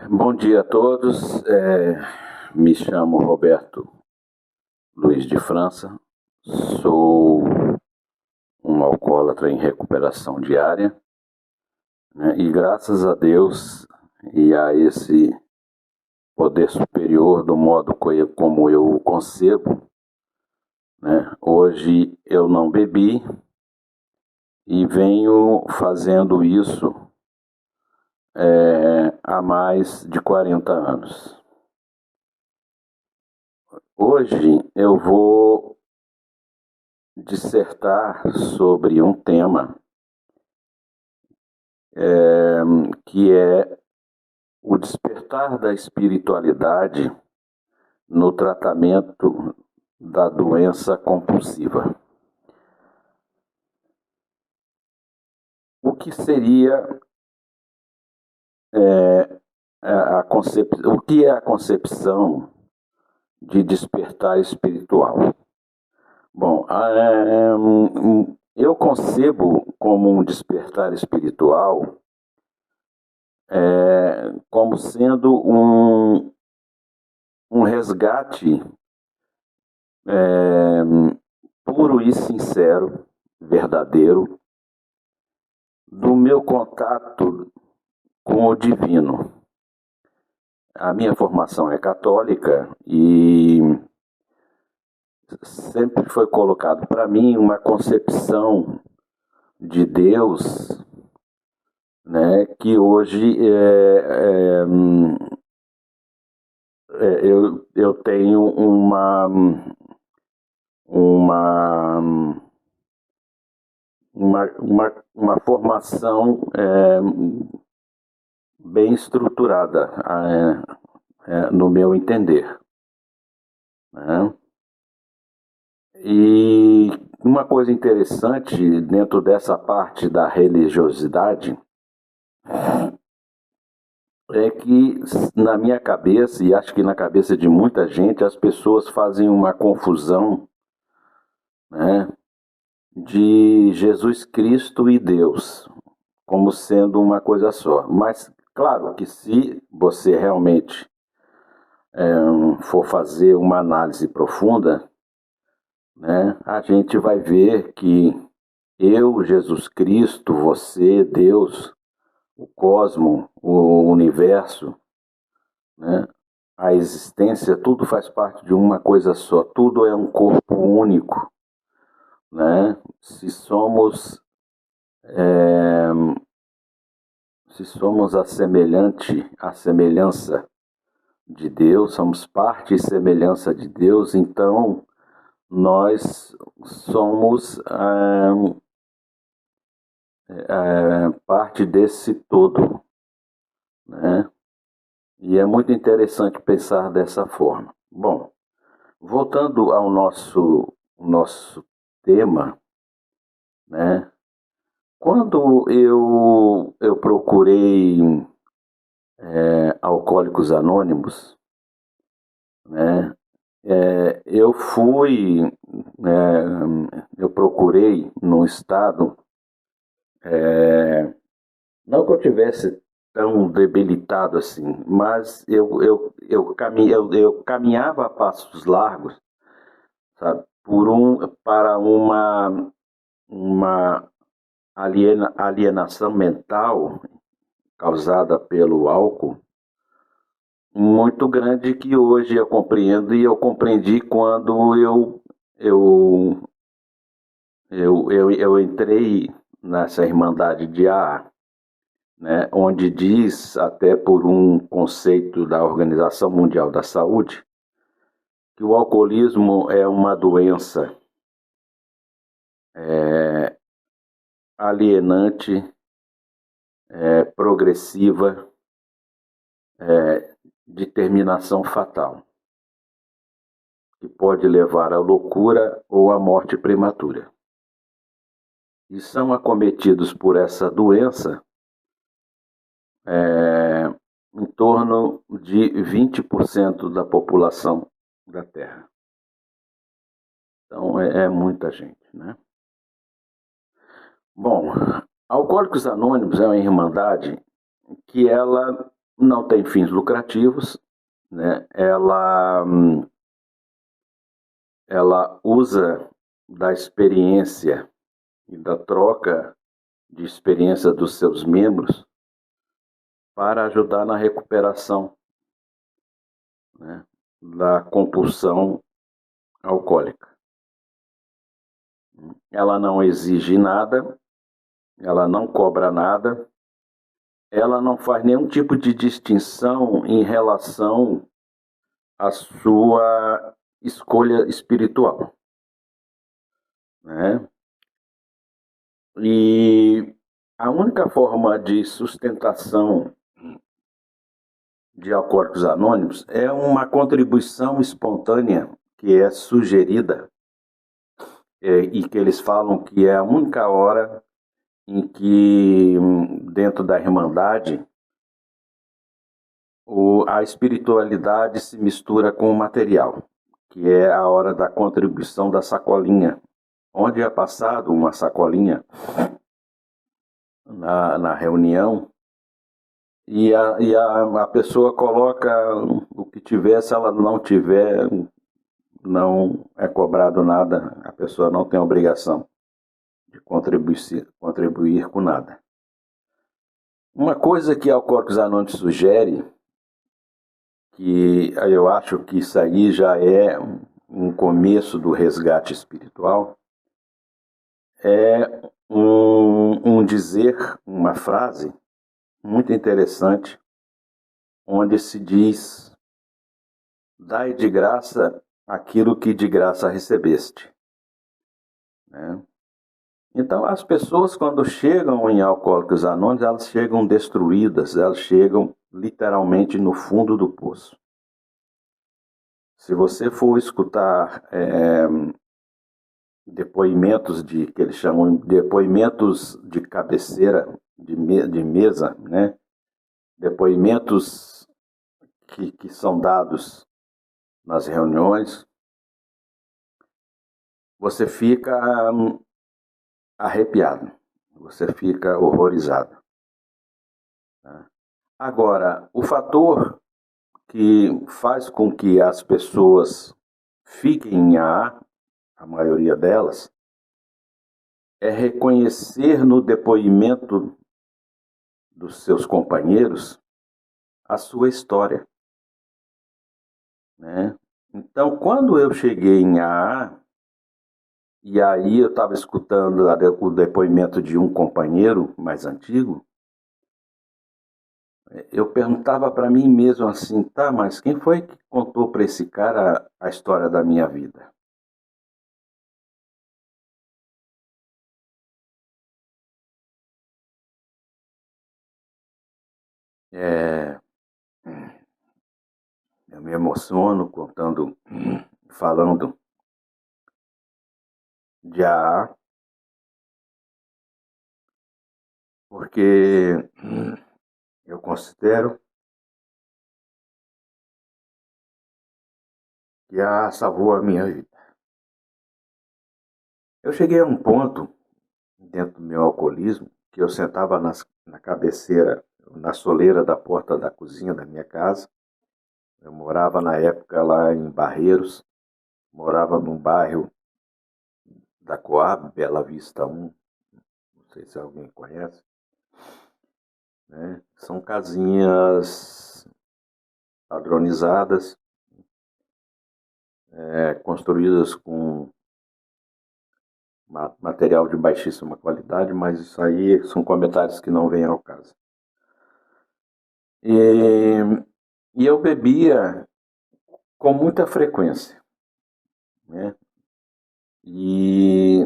Bom dia a todos. Me chamo Roberto Luiz de França, sou um alcoólatra em recuperação diária, né? E graças a Deus e a esse poder superior do modo como eu o concebo, né? Hoje eu não bebi e venho fazendo isso há mais de 40 anos. Hoje eu vou dissertar sobre um tema que é o despertar da espiritualidade no tratamento da doença compulsiva. O que seria o que é a concepção de despertar espiritual? Bom, eu concebo como um despertar espiritual como sendo um resgate puro e sincero, verdadeiro, do meu contato com o divino. A minha formação é católica e sempre foi colocado para mim uma concepção de Deus, né, que hoje eu tenho uma, uma formação bem estruturada no meu entender, né? E uma coisa interessante dentro dessa parte da religiosidade é que na minha cabeça, e acho que na cabeça de muita gente, as pessoas fazem uma confusão, né, de Jesus Cristo e Deus, como sendo uma coisa só. Mas, claro que se você realmente for fazer uma análise profunda, né, a gente vai ver que eu, Jesus Cristo, você, Deus, o cosmo, o universo, né, a existência, tudo faz parte de uma coisa só, tudo é um corpo único, né? Se somos a semelhança de Deus, somos parte e semelhança de Deus, então nós somos parte desse todo, né? E é muito interessante pensar dessa forma. Bom, voltando ao nosso tema, né? Quando eu procurei Alcoólicos Anônimos, né? Eu procurei num estado, não que eu tivesse tão debilitado assim, mas eu caminhava a passos largos, sabe, para uma alienação mental causada pelo álcool muito grande que hoje eu compreendo e eu compreendi quando eu entrei nessa Irmandade de AA, né, onde diz, até por um conceito da Organização Mundial da Saúde, que o alcoolismo é uma doença alienante, progressiva, de terminação fatal, que pode levar à loucura ou à morte prematura. E são acometidos por essa doença em torno de 20% da população da Terra. Então é muita gente, né? Bom, Alcoólicos Anônimos é uma irmandade que ela não tem fins lucrativos, né? Ela usa da experiência e da troca de experiência dos seus membros para ajudar na recuperação, né, da compulsão alcoólica. Ela não exige nada, ela não cobra nada, ela não faz nenhum tipo de distinção em relação à sua escolha espiritual, né? E a única forma de sustentação de Alcoólicos Anônimos é uma contribuição espontânea que é sugerida, e que eles falam que é a única hora em que, dentro da Irmandade, a espiritualidade se mistura com o material, que é a hora da contribuição da sacolinha, onde é passado uma sacolinha na reunião, e a pessoa coloca o que tiver. Se ela não tiver, não é cobrado nada, a pessoa não tem obrigação de contribuir com nada. Uma coisa que Alcoólicos Anônimos sugere, que eu acho que isso aí já é um começo do resgate espiritual, é um dizer, uma frase muito interessante, onde se diz: dai de graça aquilo que de graça recebeste, né? Então, as pessoas, quando chegam em Alcoólicos Anônimos, elas chegam destruídas, elas chegam literalmente no fundo do poço. Se você for escutar depoimentos que eles chamam de depoimentos de cabeceira, de mesa, né? Depoimentos que são dados nas reuniões, você fica arrepiado, você fica horrorizado, né? Agora, o fator que faz com que as pessoas fiquem em AA, a maioria delas, é reconhecer no depoimento dos seus companheiros a sua história, né? Então, quando eu cheguei em AA, e aí eu estava escutando o depoimento de um companheiro mais antigo, eu perguntava para mim mesmo assim: tá, mas quem foi que contou para esse cara a história da minha vida? É, eu me emociono contando, falando de AA, porque eu considero que AA salvou a minha vida. Eu cheguei a um ponto, dentro do meu alcoolismo, que eu sentava na cabeceira, na soleira da porta da cozinha da minha casa. Eu morava na época lá em Barreiros, morava num bairro da Coab, Bela Vista 1, não sei se alguém conhece, né? São casinhas padronizadas, construídas com material de baixíssima qualidade, mas isso aí são comentários que não vêm ao caso. E eu bebia com muita frequência, né? E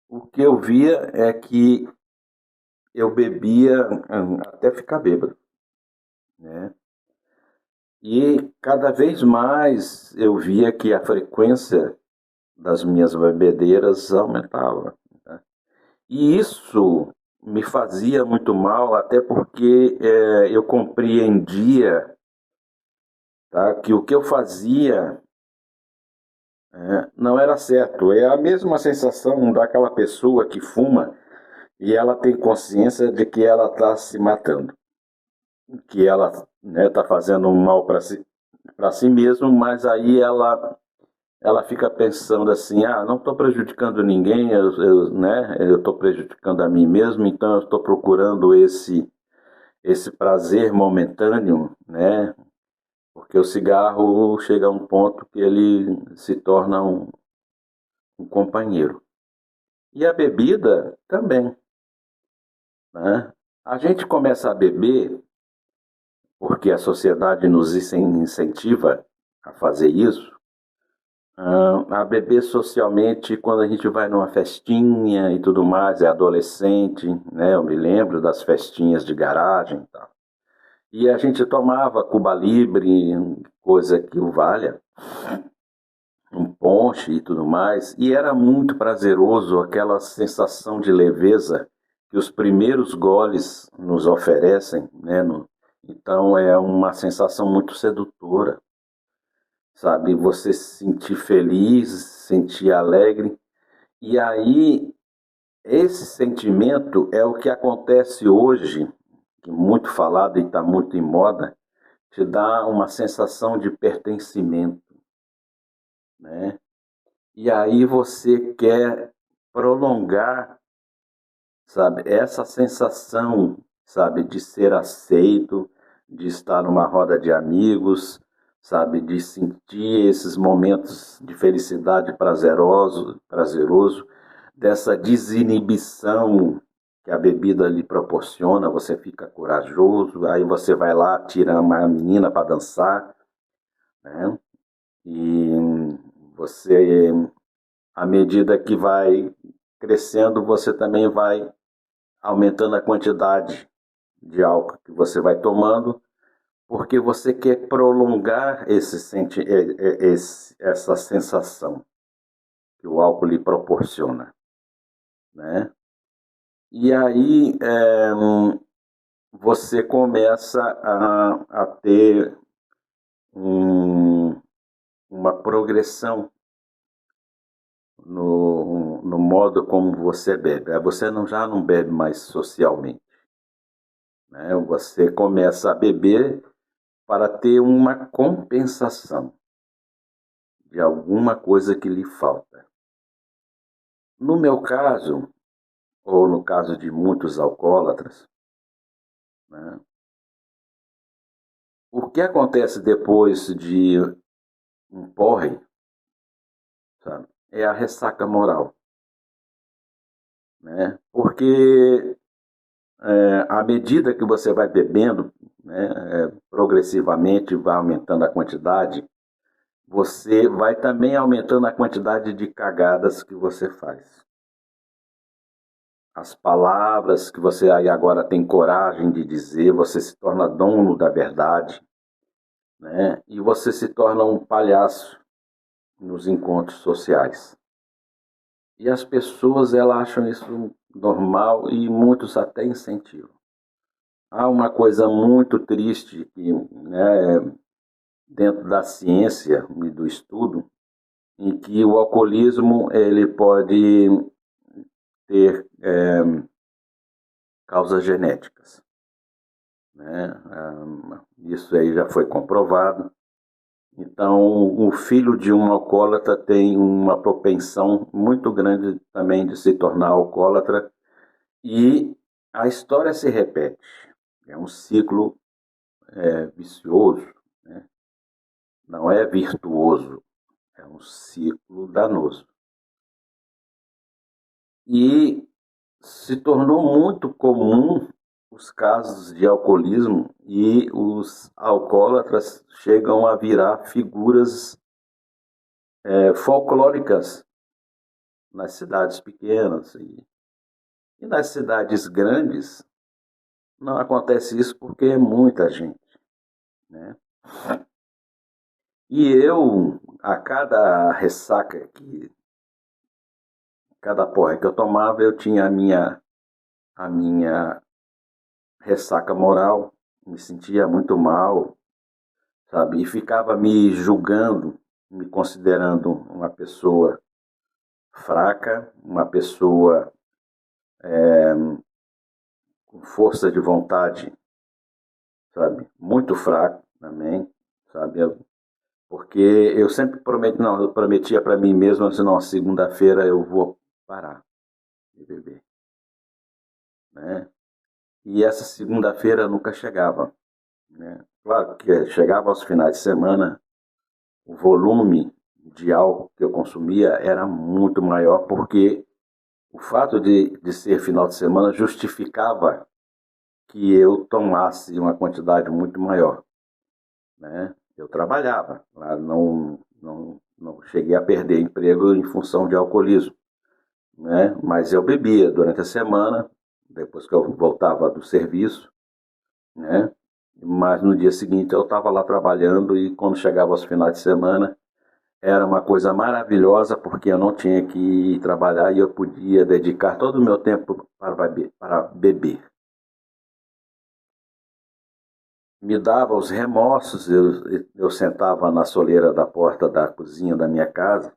o que eu via é que eu bebia até ficar bêbado, né? E cada vez mais eu via que a frequência das minhas bebedeiras aumentava, né? E isso me fazia muito mal, até porque eu compreendia, tá, que o que eu fazia não era certo. É a mesma sensação daquela pessoa que fuma e ela tem consciência de que ela está se matando. que ela, né, tá fazendo um mal para si mesmo, mas aí ela fica pensando assim, ah, não estou prejudicando ninguém, né, eu estou prejudicando a mim mesmo, então eu estou procurando esse prazer momentâneo, né, porque o cigarro chega a um ponto que ele se torna um companheiro. E a bebida também, né? A gente começa a beber porque a sociedade nos incentiva a fazer isso, a beber socialmente quando a gente vai numa festinha e tudo mais, é adolescente, né? Eu me lembro das festinhas de garagem e tal. E a gente tomava Cuba Libre, coisa que o valha, um ponche e tudo mais, e era muito prazeroso aquela sensação de leveza que os primeiros goles nos oferecem, né? Então é uma sensação muito sedutora, sabe? Você se sentir feliz, se sentir alegre, e aí esse sentimento é o que acontece hoje, que é muito falado e está muito em moda, te dá uma sensação de pertencimento, né? E aí você quer prolongar, sabe, essa sensação, sabe, de ser aceito, de estar numa roda de amigos, sabe, de sentir esses momentos de felicidade prazeroso, dessa desinibição que a bebida lhe proporciona, você fica corajoso, aí você vai lá, tira uma menina para dançar, né? E você, à medida que vai crescendo, você também vai aumentando a quantidade de álcool que você vai tomando, porque você quer prolongar essa sensação que o álcool lhe proporciona, né? E aí você começa a ter um, uma progressão no modo como você bebe. Você já não bebe mais socialmente, né? Você começa a beber para ter uma compensação de alguma coisa que lhe falta. No meu caso, ou no caso de muitos alcoólatras, né, o que acontece depois de um porre, sabe, é a ressaca moral, né? Porque à medida que você vai bebendo, né, progressivamente vai aumentando a quantidade, você vai também aumentando a quantidade de cagadas que você faz. As palavras que você aí agora tem coragem de dizer, você se torna dono da verdade, né? E você se torna um palhaço nos encontros sociais. E as pessoas elas acham isso normal e muitos até incentivam. Há uma coisa muito triste que, né, dentro da ciência e do estudo, em que o alcoolismo ele pode ter causas genéticas, né? Isso aí já foi comprovado. Então, o filho de um alcoólatra tem uma propensão muito grande também de se tornar alcoólatra e a história se repete. É um ciclo vicioso, né? Não é virtuoso, é um ciclo danoso. E se tornou muito comum os casos de alcoolismo e os alcoólatras chegam a virar figuras folclóricas nas cidades pequenas e nas cidades grandes não acontece isso porque é muita gente, né? E eu, a cada ressaca cada porra que eu tomava, eu tinha a minha ressaca moral, me sentia muito mal, sabe? E ficava me julgando, me considerando uma pessoa fraca, uma pessoa com força de vontade sabe? Muito fraco também, sabe? Porque eu sempre não, eu prometia para mim mesmo, assim, não, segunda-feira eu vou parar de beber, né? E essa segunda-feira nunca chegava, né? Claro que chegava aos finais de semana, o volume de álcool que eu consumia era muito maior, porque o fato de ser final de semana justificava que eu tomasse uma quantidade muito maior, né? Eu trabalhava, lá não cheguei a perder emprego em função de alcoolismo, né? Mas eu bebia durante a semana, depois que eu voltava do serviço, né? Mas no dia seguinte eu estava lá trabalhando e quando chegava aos finais de semana era uma coisa maravilhosa porque eu não tinha que ir trabalhar e eu podia dedicar todo o meu tempo para beber. Me dava os remorsos, eu sentava na soleira da porta da cozinha da minha casa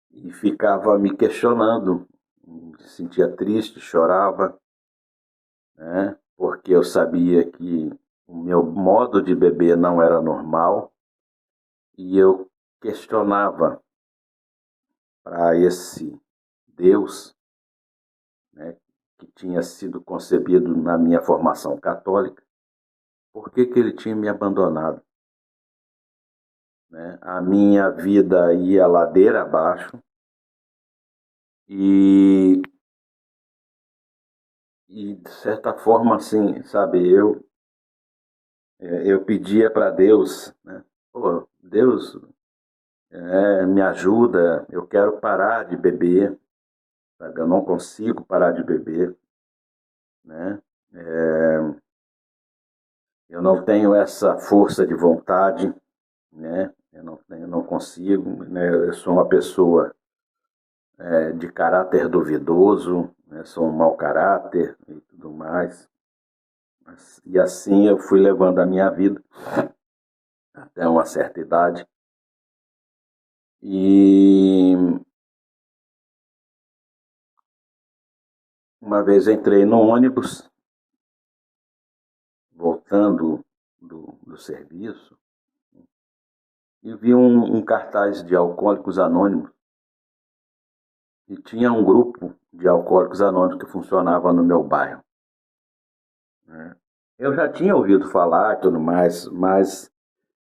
e ficava me questionando, me sentia triste, chorava, né? Porque eu sabia que o meu modo de beber não era normal e eu questionava para esse Deus, né, que tinha sido concebido na minha formação católica, por que que ele tinha me abandonado, né? A minha vida ia ladeira abaixo e, e de certa forma, assim, sabe, eu pedia para Deus, né? Pô, Deus, me ajuda, eu quero parar de beber, sabe? Eu não consigo parar de beber, né? É, eu não tenho essa força de vontade, né? Eu não consigo, né? Eu sou uma pessoa de caráter duvidoso, né? Sou um mau caráter e tudo mais. E assim eu fui levando a minha vida até uma certa idade. E uma vez entrei no ônibus, voltando do serviço, e vi um cartaz de Alcoólicos Anônimos. E tinha um grupo de Alcoólicos Anônimos que funcionava no meu bairro, né? Eu já tinha ouvido falar e tudo mais, mas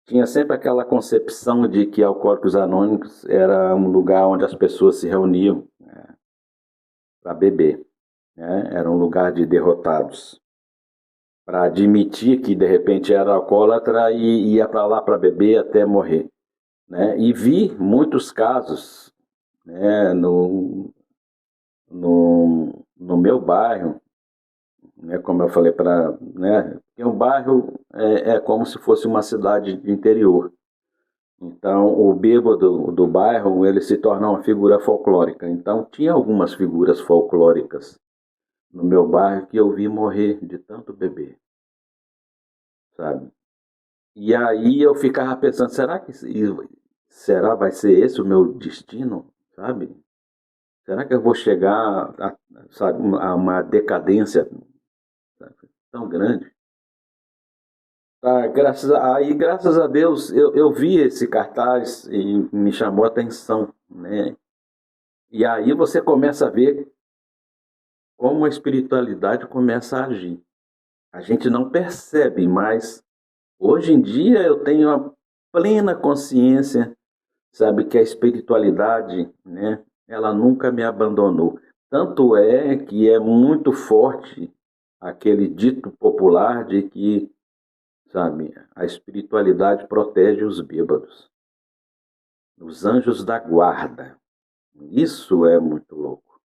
tinha sempre aquela concepção de que Alcoólicos Anônimos era um lugar onde as pessoas se reuniam, né, para beber, né? Era um lugar de derrotados, para admitir que de repente era alcoólatra e ia para lá para beber até morrer, né? E vi muitos casos, né, no meu bairro, né, como eu falei para, né, porque um bairro é como se fosse uma cidade de interior. Então, o bêbado do bairro, ele se torna uma figura folclórica. Então, tinha algumas figuras folclóricas no meu bairro que eu vi morrer de tanto beber, sabe? E aí eu ficava pensando, será vai ser esse o meu destino, sabe? Será que eu vou chegar sabe, a uma decadência, sabe, tão grande? Ah, graças a Deus eu vi esse cartaz e me chamou a atenção, né? E aí você começa a ver como a espiritualidade começa a agir. A gente não percebe, mas hoje em dia eu tenho a plena consciência, sabe, que a espiritualidade, né, ela nunca me abandonou. Tanto é que é muito forte aquele dito popular de que, sabe, a espiritualidade protege os bêbados, os anjos da guarda. Isso é muito louco.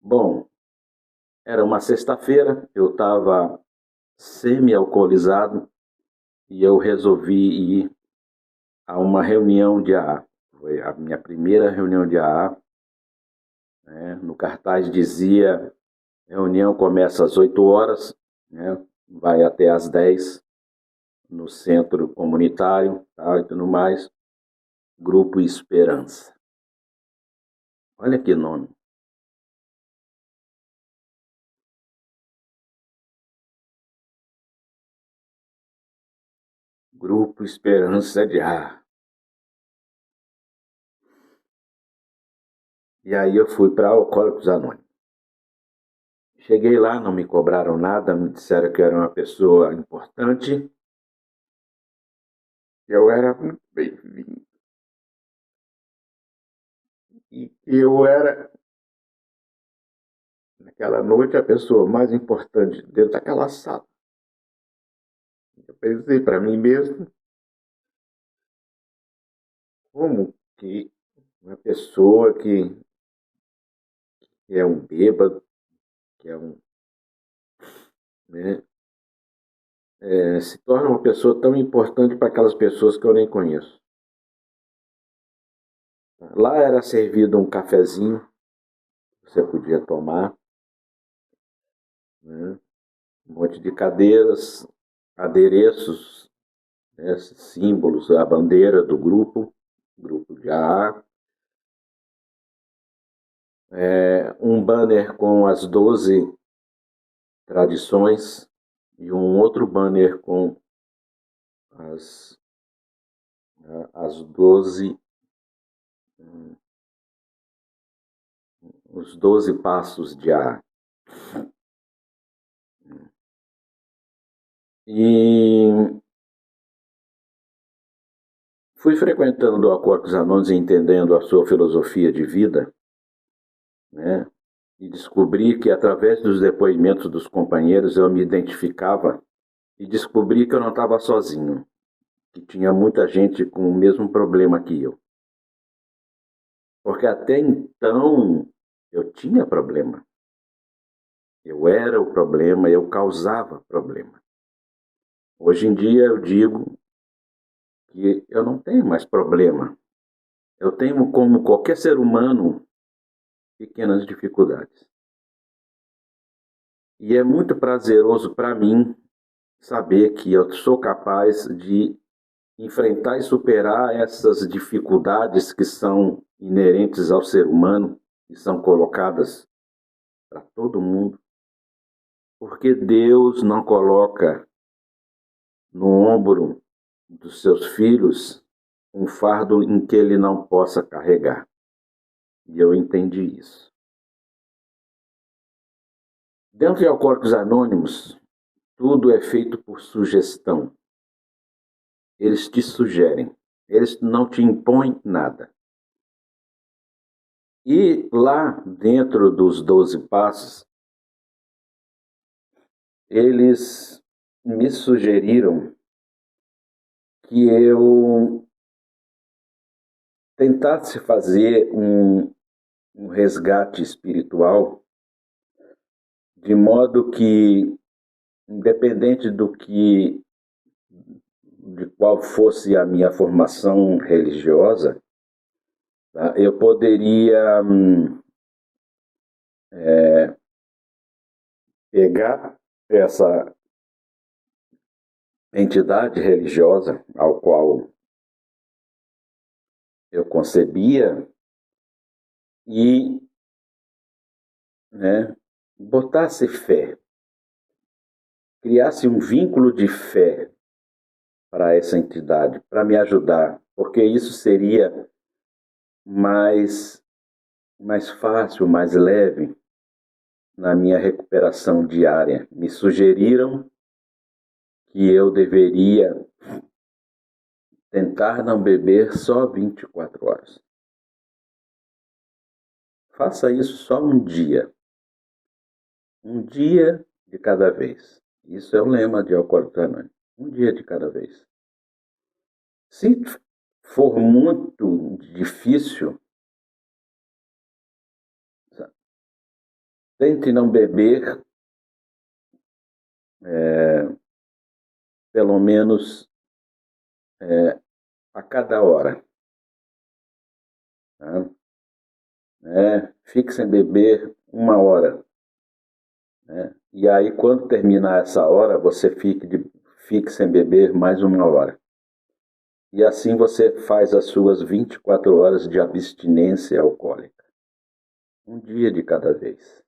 Bom, era uma sexta-feira, eu estava semi-alcoolizado e eu resolvi ir a uma reunião de AA. Foi a minha primeira reunião de AA, né? No cartaz dizia: reunião começa às 8 horas, né? Vai até às 10 no centro comunitário, tá? E tudo mais. Grupo Esperança. Olha que nome. Grupo Esperança de Ar. E aí eu fui para Alcoólicos Anônimos. Cheguei lá, não me cobraram nada, me disseram que eu era uma pessoa importante. Eu era muito bem-vindo. E eu era, naquela noite, a pessoa mais importante dentro daquela sala. Eu pensei para mim mesmo, como que uma pessoa que é um bêbado, que é um, né, se torna uma pessoa tão importante para aquelas pessoas que eu nem conheço. Lá era servido um cafezinho, você podia tomar, né, um monte de cadeiras, adereços, né, símbolos, a bandeira do grupo de AA, um banner com as 12 tradições e um outro banner com as, as 12, os 12 passos de AA. E fui frequentando o Alcoólicos Anônimos e entendendo a sua filosofia de vida, né? E descobri que através dos depoimentos dos companheiros eu me identificava e descobri que eu não estava sozinho, que tinha muita gente com o mesmo problema que eu. Porque até então eu tinha problema. Eu era o problema, eu causava problema. Hoje em dia eu digo que eu não tenho mais problema. Eu tenho, como qualquer ser humano, pequenas dificuldades. E é muito prazeroso para mim saber que eu sou capaz de enfrentar e superar essas dificuldades que são inerentes ao ser humano e são colocadas para todo mundo. Porque Deus não coloca no ombro dos seus filhos um fardo em que ele não possa carregar. E eu entendi isso. Dentro de Alcoólicos Anônimos, tudo é feito por sugestão. Eles te sugerem, eles não te impõem nada. E lá dentro dos 12 passos, eles me sugeriram que eu tentasse fazer um resgate espiritual, de modo que, independente de qual fosse a minha formação religiosa, tá, eu poderia pegar essa entidade religiosa ao qual eu concebia e, né, botasse fé, criasse um vínculo de fé para essa entidade, para me ajudar, porque isso seria mais, mais fácil, mais leve na minha recuperação diária. Me sugeriram que eu deveria tentar não beber só 24 horas. Faça isso só um dia de cada vez. Isso é o lema de Alcoólicos Anônimos, um dia de cada vez. Se for muito difícil, tente não beber pelo menos a cada hora. Tá? Fique sem beber 1 hora. Né? E aí, quando terminar essa hora, você fique sem beber mais 1 hora. E assim você faz as suas 24 horas de abstinência alcoólica. Um dia de cada vez.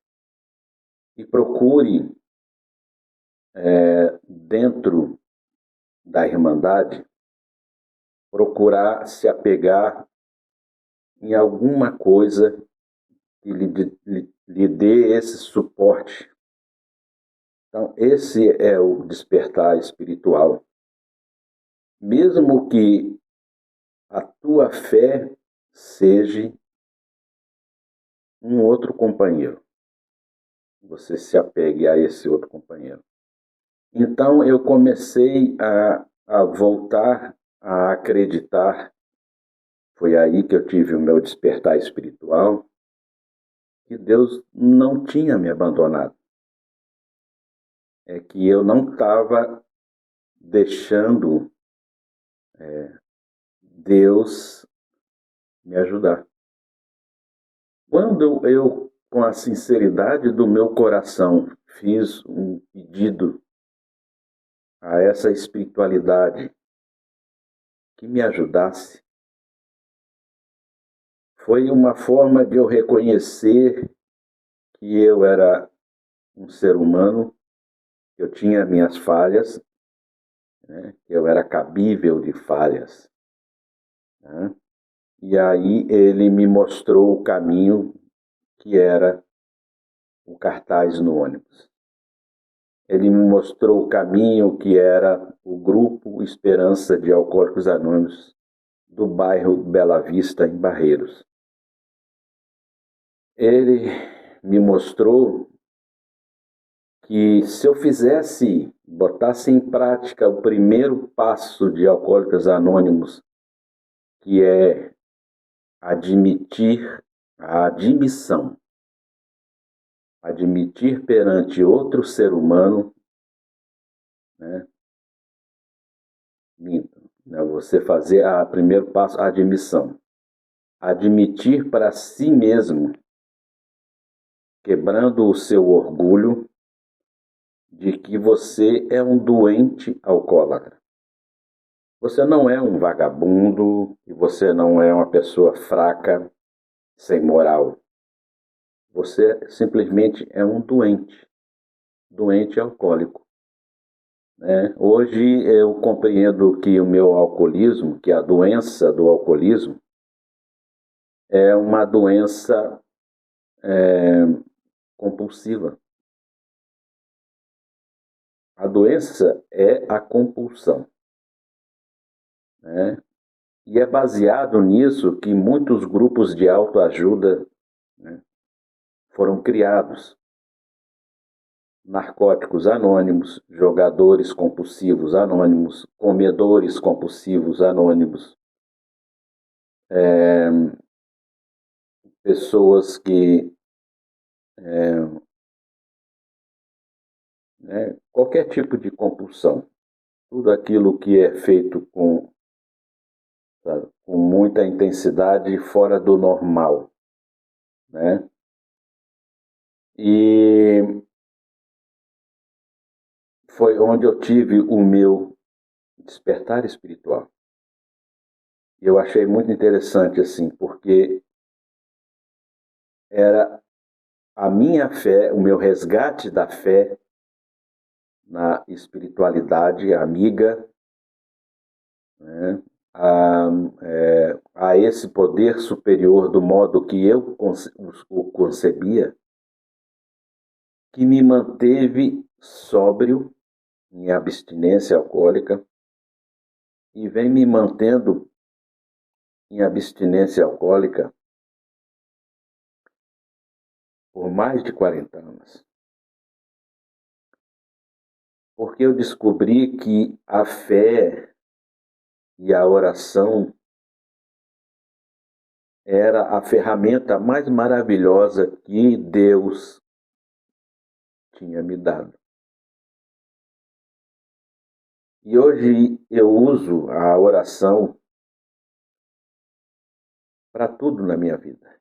E procure, dentro da Irmandade, procurar se apegar em alguma coisa que lhe dê esse suporte. Então, esse é o despertar espiritual. Mesmo que a tua fé seja um outro companheiro, você se apegue a esse outro companheiro. Então, eu comecei a voltar a acreditar. Foi aí que eu tive o meu despertar espiritual, que Deus não tinha me abandonado. É que eu não estava deixando Deus me ajudar. Quando eu, com a sinceridade do meu coração, fiz um pedido a essa espiritualidade que me ajudasse, foi uma forma de eu reconhecer que eu era um ser humano, que eu tinha minhas falhas, né? Que eu era cabível de falhas, né? E aí ele me mostrou o caminho que era o cartaz no ônibus. Ele me mostrou o caminho que era o Grupo Esperança de Alcoólicos Anônimos do bairro Bela Vista, em Barreiros. Ele me mostrou que se eu botasse em prática o primeiro passo de Alcoólicos Anônimos, que é admitir a admissão, admitir perante outro ser humano, né? Você fazer o primeiro passo, a admissão. Admitir para si mesmo, quebrando o seu orgulho, de que você é um doente alcoólatra. Você não é um vagabundo e você não é uma pessoa fraca, sem moral. Você simplesmente é um doente alcoólico. Hoje eu compreendo que o meu alcoolismo, que a doença do alcoolismo, é uma doença compulsiva. A doença é a compulsão, né? E é baseado nisso que muitos grupos de autoajuda, né, foram criados. Narcóticos anônimos, jogadores compulsivos anônimos, comedores compulsivos anônimos, pessoas que qualquer tipo de compulsão, tudo aquilo que é feito com muita intensidade fora do normal, né? E foi onde eu tive o meu despertar espiritual. Eu achei muito interessante assim, porque era a minha fé, o meu resgate da fé na espiritualidade amiga, né, a esse poder superior do modo que eu o concebia, que me manteve sóbrio em abstinência alcoólica e vem me mantendo em abstinência alcoólica por mais de 40 anos. Porque eu descobri que a fé e a oração era a ferramenta mais maravilhosa que Deus tinha me dado. E hoje eu uso a oração para tudo na minha vida.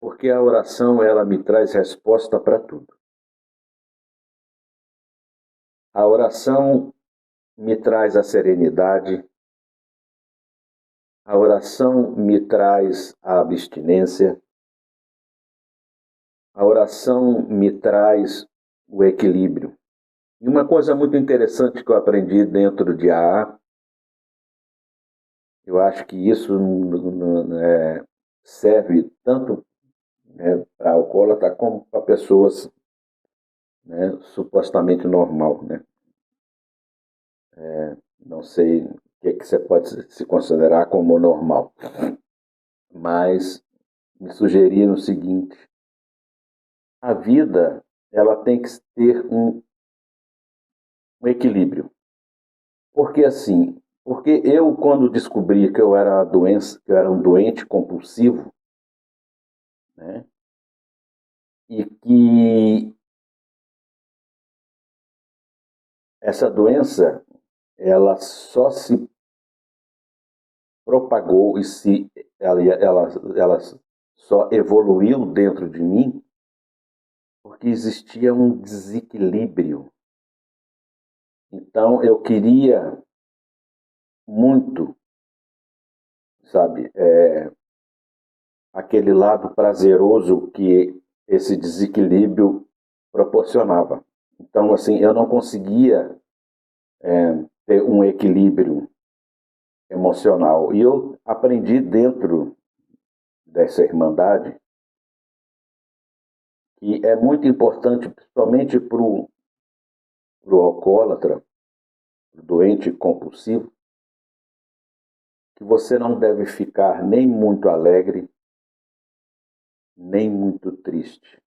Porque a oração, ela me traz resposta para tudo. A oração me traz a serenidade. A oração me traz a abstinência. A oração me traz o equilíbrio. E uma coisa muito interessante que eu aprendi dentro de AA, eu acho que isso serve tanto, né, para alcoólatra como para pessoas, né, supostamente normal, né? Não sei o que você pode se considerar como normal, mas me sugeriram o seguinte: a vida ela tem que ter um equilíbrio. Porque eu quando descobri que eu era que eu era um doente compulsivo, né, e que essa doença ela só se propagou e ela só evoluiu dentro de mim porque existia um desequilíbrio. Então eu queria muito, sabe, aquele lado prazeroso que esse desequilíbrio proporcionava. Então, assim, eu não conseguia ter um equilíbrio emocional. E eu aprendi dentro dessa irmandade que é muito importante, principalmente para o alcoólatra, pro doente compulsivo, que você não deve ficar nem muito alegre, nem muito triste.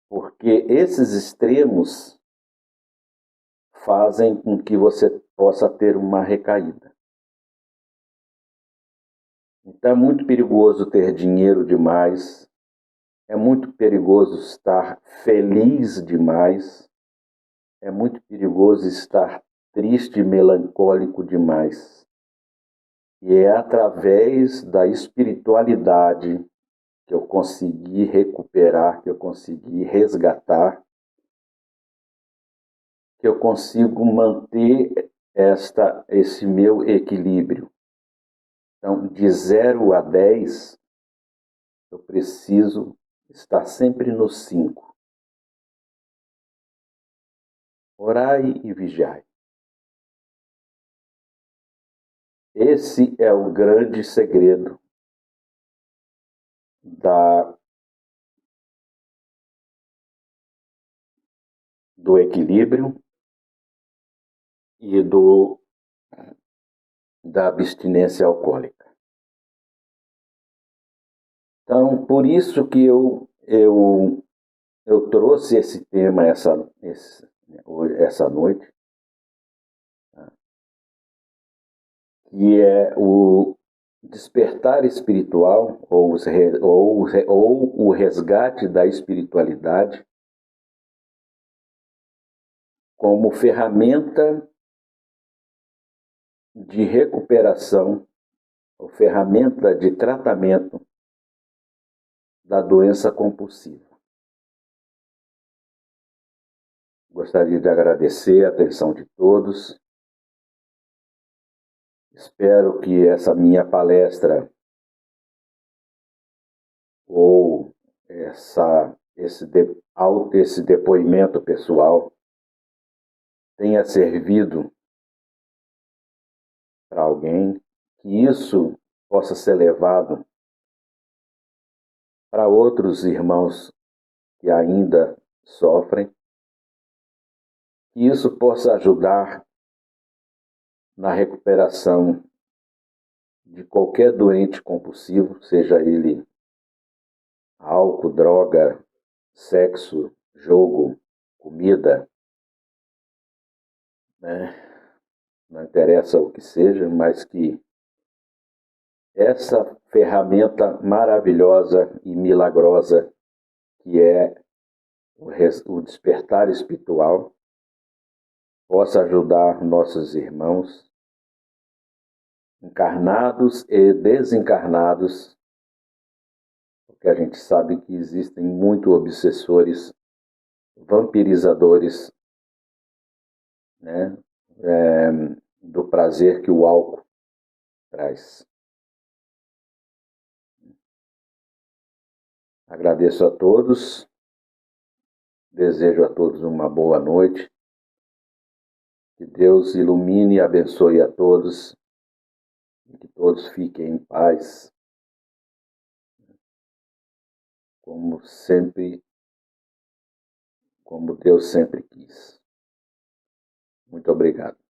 Porque esses extremos fazem com que você possa ter uma recaída. Então é muito perigoso ter dinheiro demais, é muito perigoso estar feliz demais, é muito perigoso estar triste e melancólico demais. E é através da espiritualidade que eu consegui recuperar, que eu consegui resgatar, que eu consigo manter esse meu equilíbrio. Então, de 0 a 10, eu preciso estar sempre no 5. Orai e vigiai. Esse é o grande segredo do equilíbrio e da abstinência alcoólica. Então, por isso que eu trouxe esse tema essa noite, que é o despertar espiritual ou o resgate da espiritualidade como ferramenta de recuperação, ou ferramenta de tratamento da doença compulsiva. Gostaria de agradecer a atenção de todos. Espero que essa minha palestra ou esse depoimento pessoal tenha servido para alguém, que isso possa ser levado para outros irmãos que ainda sofrem, que isso possa ajudar na recuperação de qualquer doente compulsivo, seja ele álcool, droga, sexo, jogo, comida, né? Não interessa o que seja, mas que essa ferramenta maravilhosa e milagrosa que é o despertar espiritual possa ajudar nossos irmãos, encarnados e desencarnados, porque a gente sabe que existem muitos obsessores, vampirizadores, né, do prazer que o álcool traz. Agradeço a todos, desejo a todos uma boa noite Que Deus ilumine e abençoe a todos, e que todos fiquem em paz, como sempre, como Deus sempre quis. Muito obrigado.